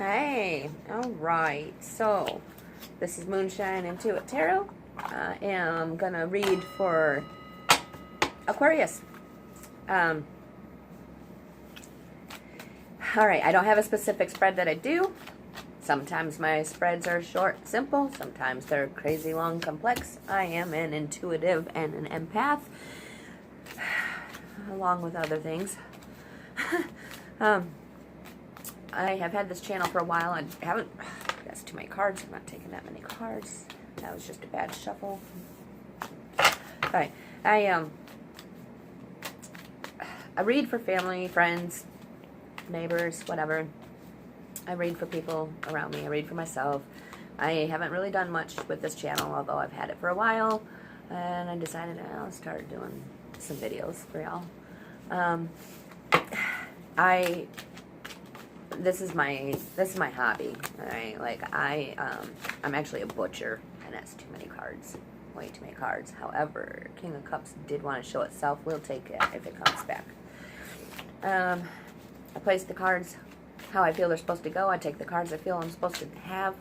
Hey, all right. So, this is Moonshine Intuit Tarot. I am gonna read for Aquarius. All right. I don't have a specific spread that I do. Sometimes my spreads are short, simple. Sometimes they're crazy, long, complex. I am an intuitive and an empath, along with other things. I have had this channel for a while. I haven't. That's too many cards. I'm not taking that many cards. That was just a bad shuffle. All right. I read for family, friends, neighbors, whatever. I read for people around me. I read for myself. I haven't really done much with this channel, although I've had it for a while, and I decided I'll start doing some videos for y'all. This is my hobby. All right, like I'm actually a butcher, and that's too many cards, way too many cards. However, King of Cups did want to show itself. We'll take it if it comes back. I place the cards how I feel they're supposed to go. I take the cards I feel I'm supposed to have.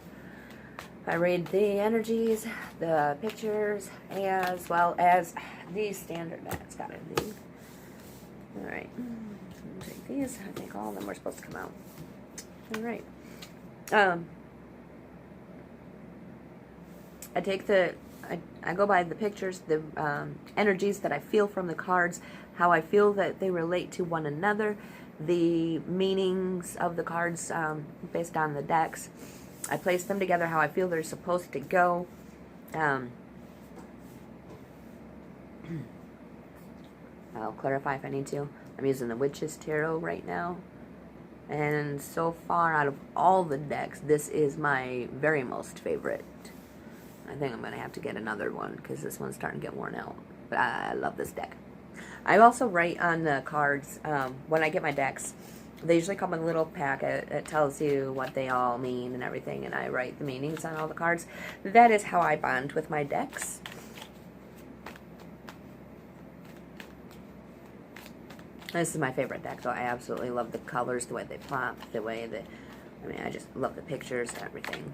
I read the energies, the pictures, as well as the standard. That's gotta be. All right, take these. I think all of them were supposed to come out. All right. I take I go by the pictures, the energies that I feel from the cards, how I feel that they relate to one another, the meanings of the cards based on the decks. I place them together how I feel they're supposed to go. I'll clarify if I need to. I'm using the Witch's Tarot right now. And so far, out of all the decks, this is my very most favorite. I think I'm going to have to get another one because this one's starting to get worn out. But I love this deck. I also write on the cards when I get my decks. They usually come in a little packet. It tells you what they all mean and everything, and I write the meanings on all the cards. That is how I bond with my decks. This is my favorite deck, though. I absolutely love the colors, the way they pop, the way that, I mean, I just love the pictures and everything.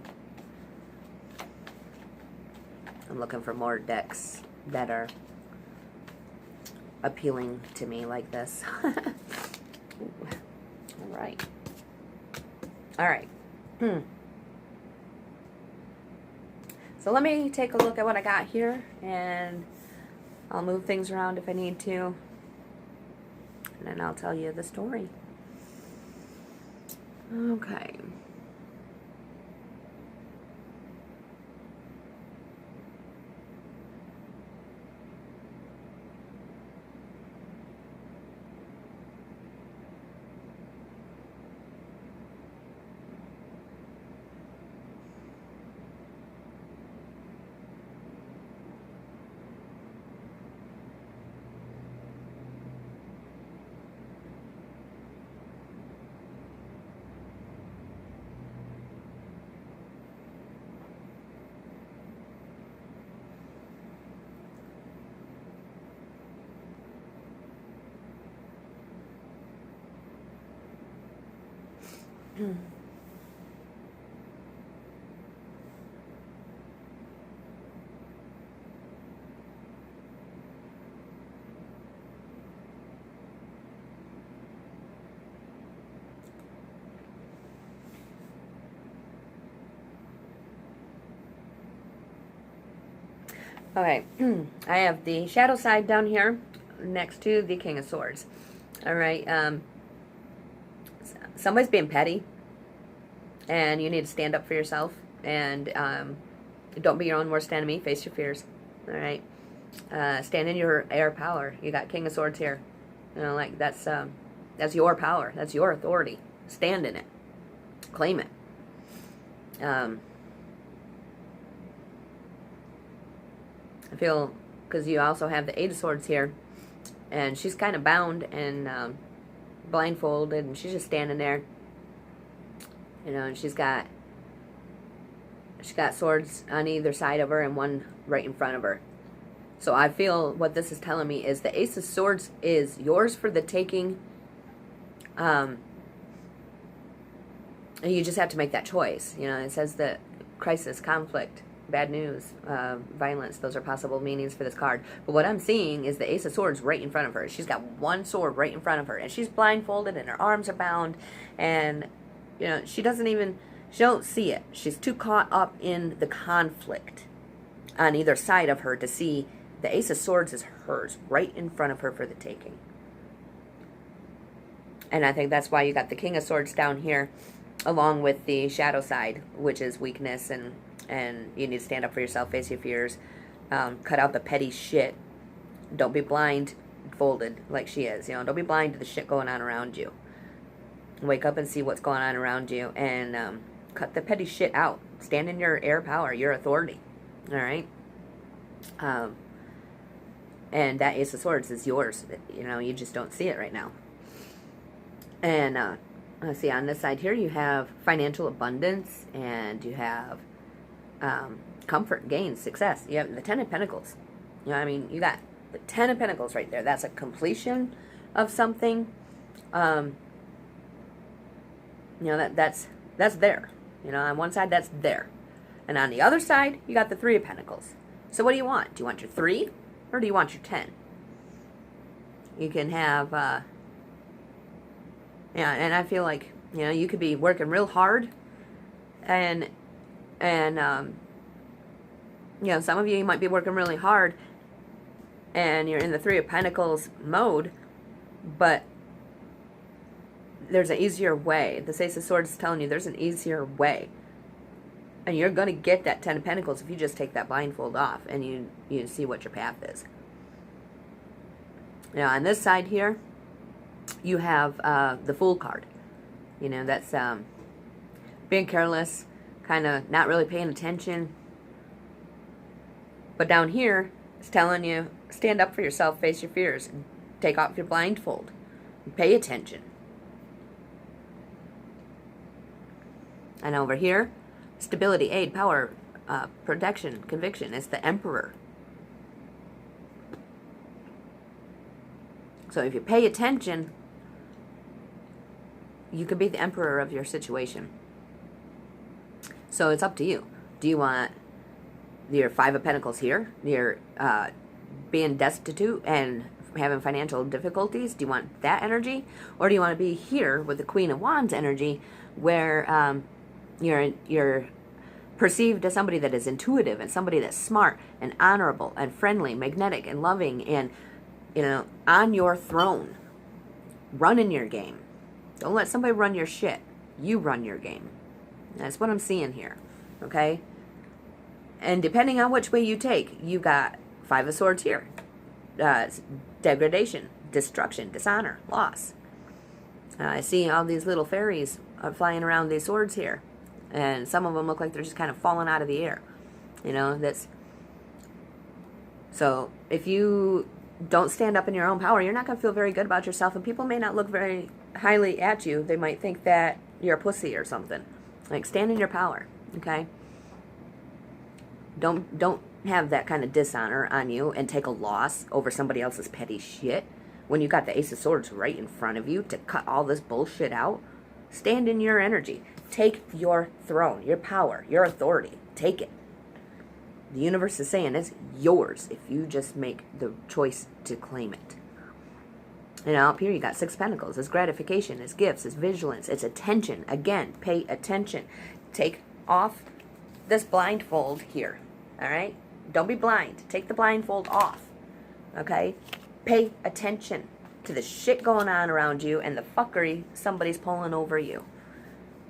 I'm looking for more decks that are appealing to me like this. All right. All right. So let me take a look at what I got here, and I'll move things around if I need to. And then I'll tell you the story. Okay. Okay, I have the shadow side down here next to the King of Swords. All right, somebody's being petty, and you need to stand up for yourself, and don't be your own worst enemy. Face your fears. All right, stand in your air power. You got King of Swords here. You know, like that's your power. That's your authority. Stand in it. Claim it. I feel, because you also have the Eight of Swords here, and she's kind of bound and blindfolded, and she's just standing there, you know, and she's got swords on either side of her and one right in front of her. So I feel what this is telling me is the Ace of Swords is yours for the taking. you just have to make that choice. You know, it says that crisis, conflict, bad news, violence, those are possible meanings for this card. But what I'm seeing is the Ace of Swords right in front of her. She's got one sword right in front of her, and she's blindfolded, and her arms are bound, and, you know, she don't see it. She's too caught up in the conflict on either side of her to see the Ace of Swords is hers, right in front of her for the taking. And I think that's why you got the King of Swords down here, along with the shadow side, which is weakness, and you need to stand up for yourself, face your fears, cut out the petty shit. Don't be blindfolded like she is. You know, don't be blind to the shit going on around you. Wake up and see what's going on around you, and cut the petty shit out. Stand in your air power, your authority. All right. And that Ace of Swords is yours. You know, you just don't see it right now. And let's see, on this side here, you have financial abundance, and you have comfort, gain, success. You have the Ten of Pentacles. You know, I mean, you got the Ten of Pentacles right there. That's a completion of something. You know, that's there. You know, on one side, that's there. And on the other side, you got the Three of Pentacles. So what do you want? Do you want your 3, or do you want your 10? You can have, yeah, and I feel like, you know, you could be working real hard, and you know, some of you might be working really hard, and you're in the Three of Pentacles mode, but there's an easier way. The Ace of Swords is telling you there's an easier way. And you're going to get that Ten of Pentacles if you just take that blindfold off and you see what your path is. Now, on this side here, you have the Fool card. You know, that's being careless, kind of not really paying attention. But down here, it's telling you, stand up for yourself, face your fears, and take off your blindfold. And pay attention. And over here, stability, aid, power, protection, conviction. It's the Emperor. So if you pay attention, you could be the Emperor of your situation. So it's up to you. Do you want your Five of Pentacles here? You're being destitute and having financial difficulties? Do you want that energy? Or do you want to be here with the Queen of Wands energy, where you're perceived as somebody that is intuitive, and somebody that's smart and honorable and friendly, magnetic and loving, and, you know, on your throne, running your game. Don't let somebody run your shit. You run your game. That's what I'm seeing here, okay? And depending on which way you take, you got Five of Swords here. Degradation, destruction, dishonor, loss. I see all these little fairies flying around these swords here. And some of them look like they're just kind of falling out of the air. You know, that's... So, if you don't stand up in your own power, you're not going to feel very good about yourself. And people may not look very highly at you. They might think that you're a pussy or something. Like, stand in your power, okay? Don't have that kind of dishonor on you and take a loss over somebody else's petty shit when you got the Ace of Swords right in front of you to cut all this bullshit out. Stand in your energy. Take your throne, your power, your authority. Take it. The universe is saying it's yours if you just make the choice to claim it. And up here you got Six of Pentacles. It's gratification, it's gifts, it's vigilance, it's attention. Again, pay attention. Take off this blindfold here. All right? Don't be blind. Take the blindfold off. Okay? Pay attention to the shit going on around you and the fuckery somebody's pulling over you.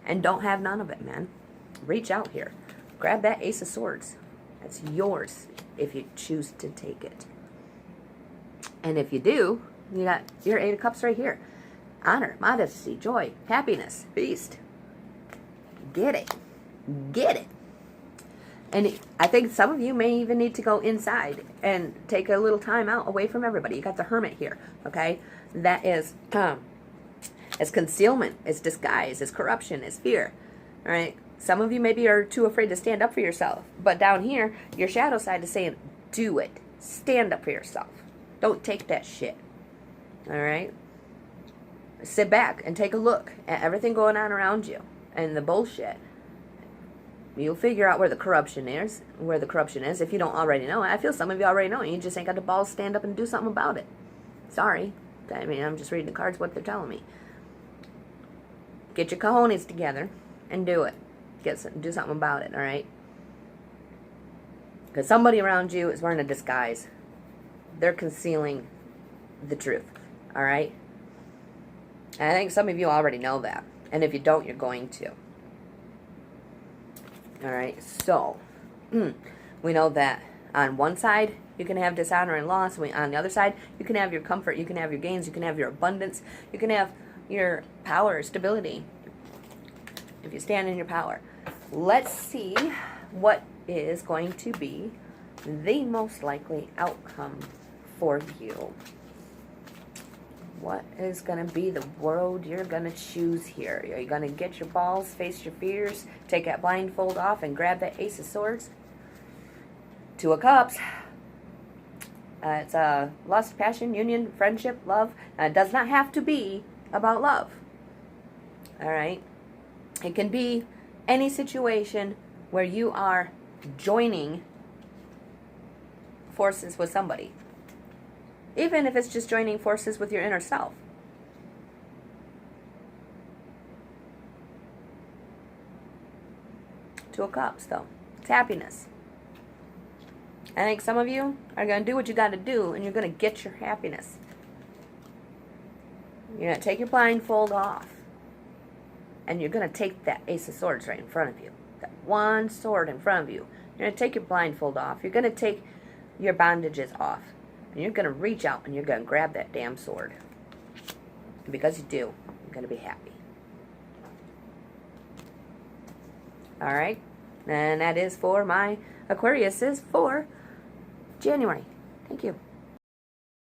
And don't have none of it, man. Reach out here. Grab that Ace of Swords. That's yours if you choose to take it. And if you do, you got your Eight of Cups right here. Honor, modesty, joy, happiness, feast. Get it. Get it. And I think some of you may even need to go inside and take a little time out away from everybody. You got the Hermit here, okay? That is... it's concealment, it's disguise, it's corruption, it's fear. All right? Some of you maybe are too afraid to stand up for yourself. But down here, your shadow side is saying, do it. Stand up for yourself. Don't take that shit. All right? Sit back and take a look at everything going on around you. and the bullshit. You'll figure out where the corruption is. If you don't already know it. I feel some of you already know it. You just ain't got the balls to stand up and do something about it. Sorry. I mean, I'm just reading the cards, what they're telling me. Get your cojones together and do it. Do something about it, alright? Because somebody around you is wearing a disguise. They're concealing the truth, alright? And I think some of you already know that. And if you don't, you're going to. Alright, so we know that on one side you can have dishonor and loss. On the other side, you can have your comfort, you can have your gains, you can have your abundance, you can have your power, stability, if you stand in your power. Let's see what is going to be the most likely outcome for you. What is going to be the road you're going to choose here? Are you going to get your balls, face your fears, take that blindfold off, and grab that Ace of Swords? Two of Cups. It's lust, passion, union, friendship, love. It does not have to be about love. Alright? It can be any situation where you are joining forces with somebody. Even if it's just joining forces with your inner self. Two of Cups, though. It's happiness. I think some of you are going to do what you got to do, and you're going to get your happiness. You're going to take your blindfold off, and you're going to take that Ace of Swords right in front of you. That one sword in front of you. You're going to take your blindfold off. You're going to take your bondages off. And you're going to reach out and you're going to grab that damn sword. And because you do, you're going to be happy. Alright? And that is for my Aquariuses for January. Thank you.